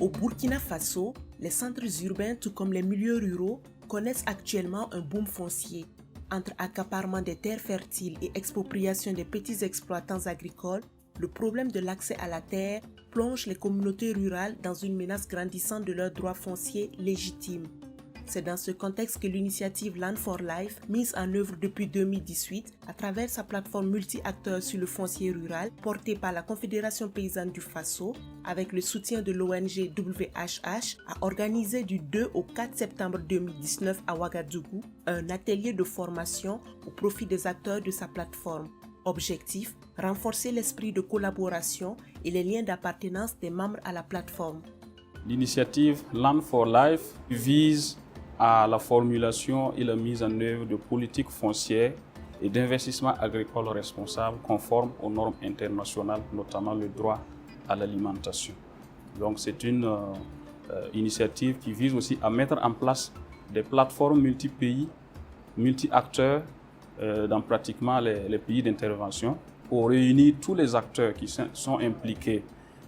Au Burkina Faso, les centres urbains tout comme les milieux ruraux connaissent actuellement un boom foncier. Entre accaparement des terres fertiles et expropriation des petits exploitants agricoles, le problème de l'accès à la terre plonge les communautés rurales dans une menace grandissante de leurs droits fonciers légitimes. C'est dans ce contexte que l'initiative Land for Life, mise en œuvre depuis 2018 à travers sa plateforme multi-acteurs sur le foncier rural, portée par la Confédération paysanne du Faso, avec le soutien de l'ONG WHH, a organisé du 2 au 4 septembre 2019 à Ouagadougou un atelier de formation au profit des acteurs de sa plateforme. Objectif, renforcer l'esprit de collaboration et les liens d'appartenance des membres à la plateforme. L'initiative Land for Life vise à la formulation et la mise en œuvre de politiques foncières et d'investissements agricoles responsables conformes aux normes internationales, notamment le droit à l'alimentation. Donc c'est une initiative qui vise aussi à mettre en place des plateformes multi-pays, multi-acteurs dans pratiquement les pays d'intervention pour réunir tous les acteurs qui sont impliqués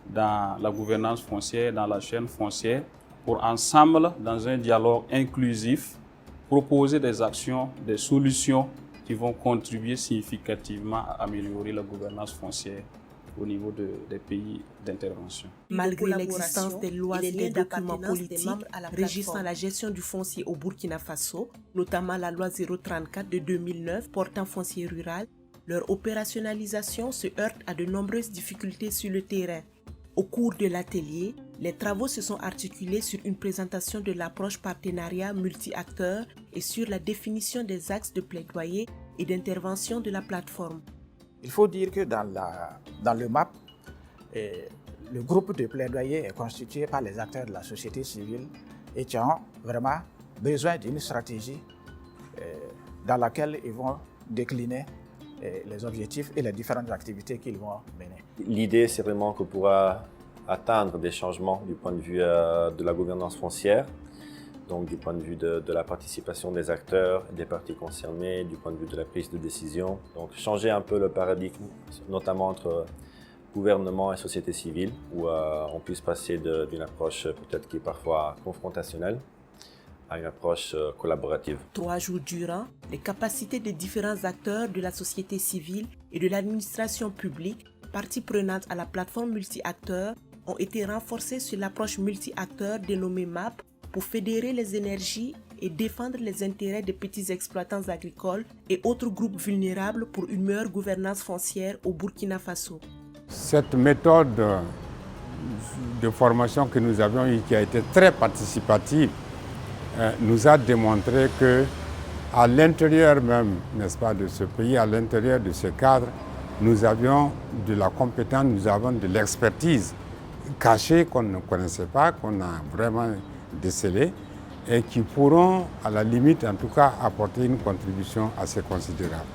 dans la gouvernance foncière, dans la chaîne foncière, pour ensemble, dans un dialogue inclusif, proposer des actions, des solutions qui vont contribuer significativement à améliorer la gouvernance foncière au niveau des pays d'intervention. Malgré l'existence des lois et des documents politiques régissant la gestion du foncier au Burkina Faso, notamment la loi 034 de 2009 portant foncier rural, leur opérationnalisation se heurte à de nombreuses difficultés sur le terrain. Au cours de l'atelier, les travaux se sont articulés sur une présentation de l'approche partenariat multi-acteurs et sur la définition des axes de plaidoyer et d'intervention de la plateforme. Il faut dire que dans le MAP, le groupe de plaidoyer est constitué par les acteurs de la société civile et qui ont vraiment besoin d'une stratégie dans laquelle ils vont décliner les objectifs et les différentes activités qu'ils vont mener. L'idée, c'est vraiment qu'on pourra atteindre des changements du point de vue de la gouvernance foncière, donc du point de vue de la participation des acteurs, des parties concernées, du point de vue de la prise de décision. Donc changer un peu le paradigme, notamment entre gouvernement et société civile, où on puisse passer d'une approche peut-être qui est parfois confrontationnelle, à une approche collaborative. 3 jours durant, les capacités des différents acteurs de la société civile et de l'administration publique, parties prenantes à la plateforme multi-acteurs, ont été renforcées sur l'approche multi-acteurs dénommée MAP pour fédérer les énergies et défendre les intérêts des petits exploitants agricoles et autres groupes vulnérables pour une meilleure gouvernance foncière au Burkina Faso. Cette méthode de formation que nous avions eue, qui a été très participative, nous a démontré que à l'intérieur même, n'est-ce pas, de ce pays, à l'intérieur de ce cadre, nous avions de la compétence, nous avons de l'expertise cachée qu'on ne connaissait pas, qu'on a vraiment décelée et qui pourront, à la limite en tout cas, apporter une contribution assez considérable.